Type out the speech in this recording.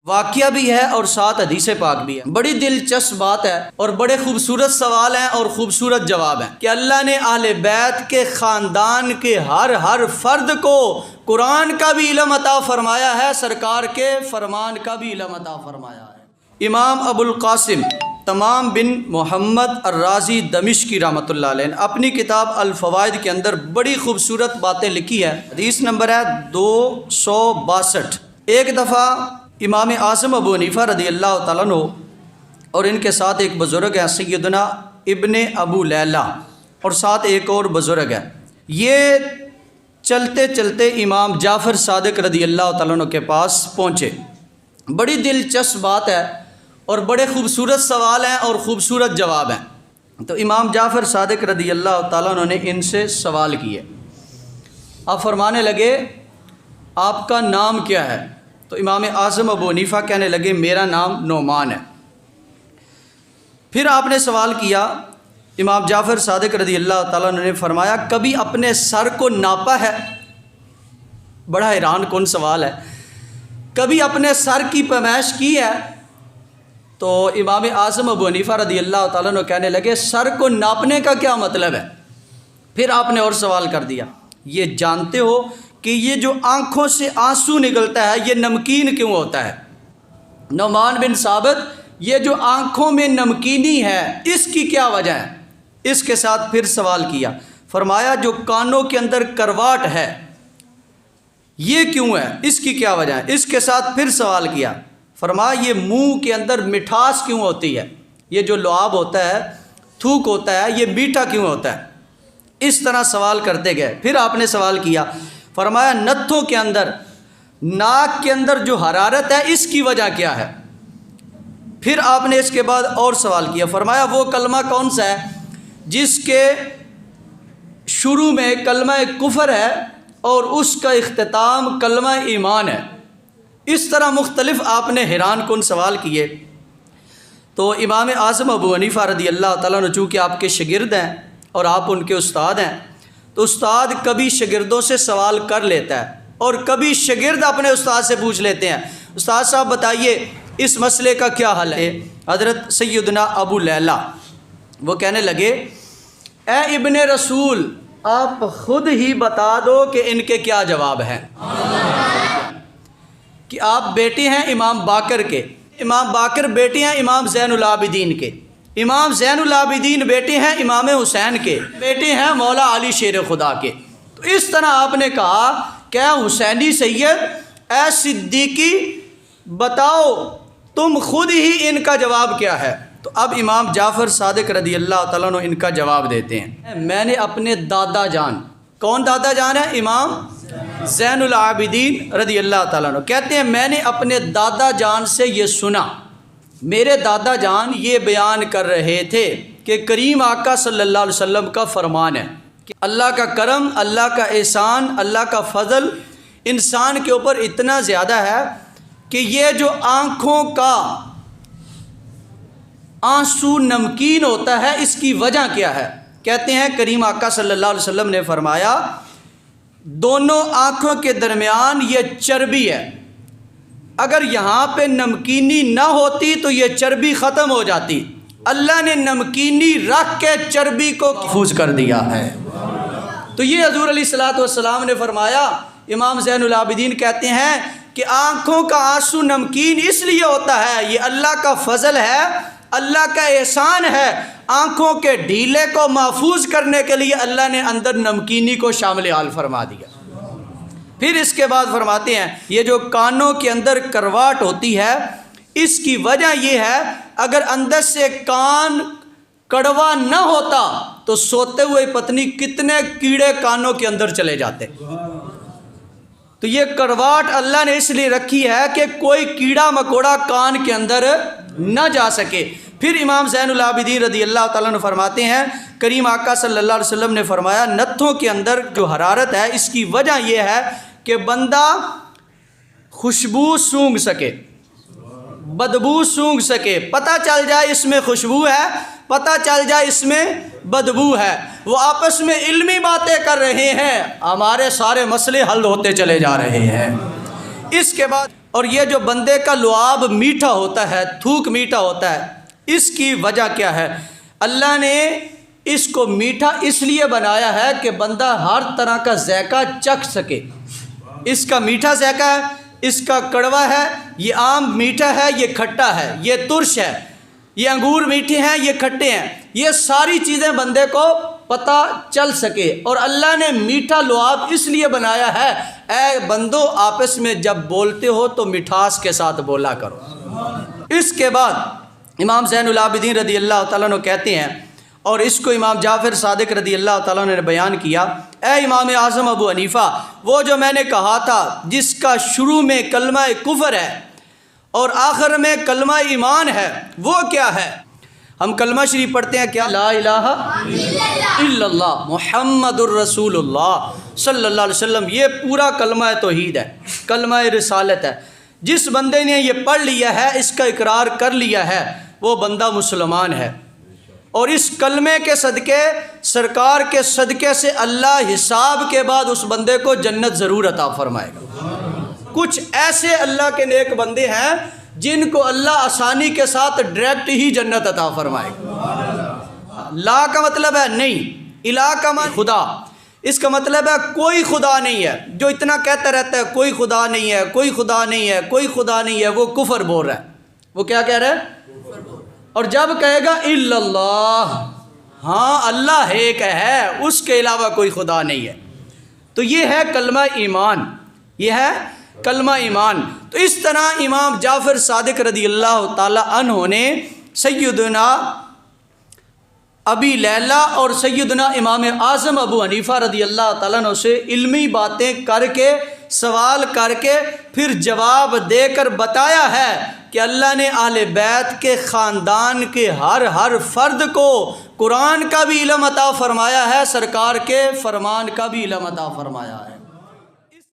واقعہ بھی ہے اور ساتھ حدیث پاک بھی ہے۔ بڑی دلچسپ بات ہے اور بڑے خوبصورت سوال ہیں اور خوبصورت جواب ہیں کہ اللہ نے اہل بیت کے خاندان کے ہر فرد کو قرآن کا بھی علم عطا فرمایا ہے، سرکار کے فرمان کا بھی علم عطا فرمایا ہے۔ امام ابو القاسم تمام بن محمد الرازی دمشقی رحمۃ اللہ علیہ نے اپنی کتاب الفوائد کے اندر بڑی خوبصورت باتیں لکھی ہے۔ حدیث نمبر ہے 262۔ ایک دفعہ امام اعظم ابو حنیفہ رضی اللہ تعالیٰ عنہ اور ان کے ساتھ ایک بزرگ ہے سیدنا ابن ابو لیلہ، اور ساتھ ایک اور بزرگ ہے، یہ چلتے چلتے امام جعفر صادق رضی اللہ تعالیٰ عنہ کے پاس پہنچے۔ بڑی دلچسپ بات ہے اور بڑے خوبصورت سوال ہیں اور خوبصورت جواب ہیں۔ تو امام جعفر صادق رضی اللہ تعالیٰ عنہ نے ان سے سوال کیے۔ آپ فرمانے لگے آپ کا نام کیا ہے؟ تو امام اعظم ابو حنیفہ کہنے لگے میرا نام نعمان ہے۔ پھر آپ نے سوال کیا، امام جعفر صادق رضی اللہ تعالیٰ عنہ نے فرمایا کبھی اپنے سر کو ناپا ہے؟ بڑا حیران کن سوال ہے، کبھی اپنے سر کی پیمائش کی ہے؟ تو امام اعظم ابو حنیفہ رضی اللہ تعالیٰ عنہ کہنے لگے سر کو ناپنے کا کیا مطلب ہے؟ پھر آپ نے اور سوال کر دیا، یہ جانتے ہو کہ یہ جو آنکھوں سے آنسو نکلتا ہے یہ نمکین کیوں ہوتا ہے؟ نعمان بن ثابت، یہ جو آنکھوں میں نمکینی ہے اس کی کیا وجہ ہے؟ اس کے ساتھ پھر سوال کیا، فرمایا جو کانوں کے اندر کرواٹ ہے یہ کیوں ہے، اس کی کیا وجہ ہے؟ اس کے ساتھ پھر سوال کیا، فرمایا یہ منہ کے اندر مٹھاس کیوں ہوتی ہے، یہ جو لعاب ہوتا ہے تھوک ہوتا ہے یہ میٹھا کیوں ہوتا ہے؟ اس طرح سوال کرتے گئے۔ پھر آپ نے سوال کیا، فرمایا نتھوں کے اندر، ناک کے اندر جو حرارت ہے اس کی وجہ کیا ہے؟ پھر آپ نے اس کے بعد اور سوال کیا، فرمایا وہ کلمہ کون سا ہے جس کے شروع میں کلمہ کفر ہے اور اس کا اختتام کلمہ ایمان ہے؟ اس طرح مختلف آپ نے حیران کن سوال کیے۔ تو امام اعظم ابو حنیفہ رضی اللہ تعالیٰ عنہ چونکہ آپ کے شاگرد ہیں اور آپ ان کے استاد ہیں، تو استاد کبھی شاگردوں سے سوال کر لیتا ہے اور کبھی شاگرد اپنے استاد سے پوچھ لیتے ہیں استاد صاحب بتائیے اس مسئلے کا کیا حل ہے؟ حضرت سیدنا ابو لیلہ وہ کہنے لگے اے ابن رسول آپ خود ہی بتا دو کہ ان کے کیا جواب ہیں، کہ آپ بیٹے ہیں امام باقر کے، امام باقر بیٹے ہیں امام زین العابدین کے، امام زین العابدین بیٹے ہیں امام حسین کے، بیٹے ہیں مولا علی شیر خدا کے۔ تو اس طرح آپ نے کہا کہ حسینی سید اے صدیقی بتاؤ تم خود ہی ان کا جواب کیا ہے؟ تو اب امام جعفر صادق رضی اللہ تعالیٰ عنہ ان کا جواب دیتے ہیں، میں نے اپنے دادا جان، کون دادا جان ہے؟ امام زین العابدین رضی اللہ تعالیٰ عنہ کہتے ہیں میں نے اپنے دادا جان سے یہ سنا، میرے دادا جان یہ بیان کر رہے تھے کہ کریم آقا صلی اللہ علیہ وسلم کا فرمان ہے کہ اللہ کا کرم، اللہ کا احسان، اللہ کا فضل انسان کے اوپر اتنا زیادہ ہے کہ یہ جو آنکھوں کا آنسو نمکین ہوتا ہے اس کی وجہ کیا ہے؟ کہتے ہیں کریم آقا صلی اللہ علیہ وسلم نے فرمایا دونوں آنکھوں کے درمیان یہ چربی ہے، اگر یہاں پہ نمکینی نہ ہوتی تو یہ چربی ختم ہو جاتی، اللہ نے نمکینی رکھ کے چربی کو محفوظ کر دیا ہے۔ تو یہ حضور علیہ الصلوۃ والسلام نے فرمایا۔ امام زین العابدین کہتے ہیں کہ آنکھوں کا آنسو نمکین اس لیے ہوتا ہے، یہ اللہ کا فضل ہے، اللہ کا احسان ہے، آنکھوں کے ڈھیلے کو محفوظ کرنے کے لیے اللہ نے اندر نمکینی کو شامل حال فرما دیا۔ پھر اس کے بعد فرماتے ہیں یہ جو کانوں کے اندر کرواٹ ہوتی ہے اس کی وجہ یہ ہے اگر اندر سے کان کڑوا نہ ہوتا تو سوتے ہوئے پتنی کتنے کیڑے کانوں کے اندر چلے جاتے۔ تو یہ کرواٹ اللہ نے اس لیے رکھی ہے کہ کوئی کیڑا مکوڑا کان کے اندر نہ جا سکے۔ پھر امام زین العابدین رضی اللہ تعالیٰ عنہ فرماتے ہیں کریم آقا صلی اللہ علیہ وسلم نے فرمایا نتھوں کے اندر جو حرارت ہے اس کی وجہ یہ ہے کہ بندہ خوشبو سونگھ سکے، بدبو سونگھ سکے، پتہ چل جائے اس میں خوشبو ہے، پتہ چل جائے اس میں بدبو ہے۔ وہ آپس میں علمی باتیں کر رہے ہیں، ہمارے سارے مسئلے حل ہوتے چلے جا رہے ہیں۔ اس کے بعد اور یہ جو بندے کا لعاب میٹھا ہوتا ہے، تھوک میٹھا ہوتا ہے، اس کی وجہ کیا ہے؟ اللہ نے اس کو میٹھا اس لیے بنایا ہے کہ بندہ ہر طرح کا ذائقہ چکھ سکے۔ اس کا میٹھا ذائقہ ہے، اس کا کڑوا ہے، یہ آم میٹھا ہے، یہ کھٹا ہے، یہ ترش ہے، یہ انگور میٹھے ہیں، یہ کھٹے ہیں، یہ ساری چیزیں بندے کو پتہ چل سکے۔ اور اللہ نے میٹھا لعاب اس لیے بنایا ہے، اے بندو آپس میں جب بولتے ہو تو مٹھاس کے ساتھ بولا کرو۔ اس کے بعد امام زین العابدین رضی اللہ تعالیٰ عنہ کہتے ہیں، اور اس کو امام جعفر صادق رضی اللہ تعالیٰ عنہ نے بیان کیا، اے امام اعظم ابو حنیفہ، وہ جو میں نے کہا تھا جس کا شروع میں کلمہ کفر ہے اور آخر میں کلمہ ایمان ہے، وہ کیا ہے؟ ہم کلمہ شریف پڑھتے ہیں کیا؟ لا الہ الا اللہ محمد الرسول اللہ صلی اللہ علیہ وسلم، یہ پورا کلمہ توحید ہے، کلمہ رسالت ہے۔ جس بندے نے یہ پڑھ لیا ہے، اس کا اقرار کر لیا ہے، وہ بندہ مسلمان ہے۔ اور اس کلمے کے صدقے، سرکار کے صدقے سے اللہ حساب کے بعد اس بندے کو جنت ضرور عطا فرمائے گا۔ کچھ ایسے اللہ کے نیک بندے ہیں جن کو اللہ آسانی کے ساتھ ڈائریکٹ ہی جنت عطا فرمائے گا۔ لا کا مطلب ہے نہیں، الہ کا مطلب خدا، اس کا مطلب ہے کوئی خدا نہیں ہے۔ جو اتنا کہتا رہتا ہے کوئی خدا نہیں ہے، کوئی خدا نہیں ہے، کوئی خدا نہیں ہے، وہ کفر بول رہا ہے۔ وہ کیا کہہ رہا ہے؟ اور جب کہے گا الا اللہ، ہاں اللہ ایک ہے، اس کے علاوہ کوئی خدا نہیں ہے، تو یہ ہے کلمہ ایمان، یہ ہے کلمہ ایمان۔ تو اس طرح امام جعفر صادق رضی اللہ تعالی عنہ نے سیدنا ابی لیلہ اور سیدنا امام اعظم ابو حنیفہ رضی اللہ تعالیٰ عنہ سے علمی باتیں کر کے، سوال کر کے، پھر جواب دے کر بتایا ہے کہ اللہ نے اہل بیت کے خاندان کے ہر فرد کو قرآن کا بھی علم عطا فرمایا ہے، سرکار کے فرمان کا بھی علم عطا فرمایا ہے۔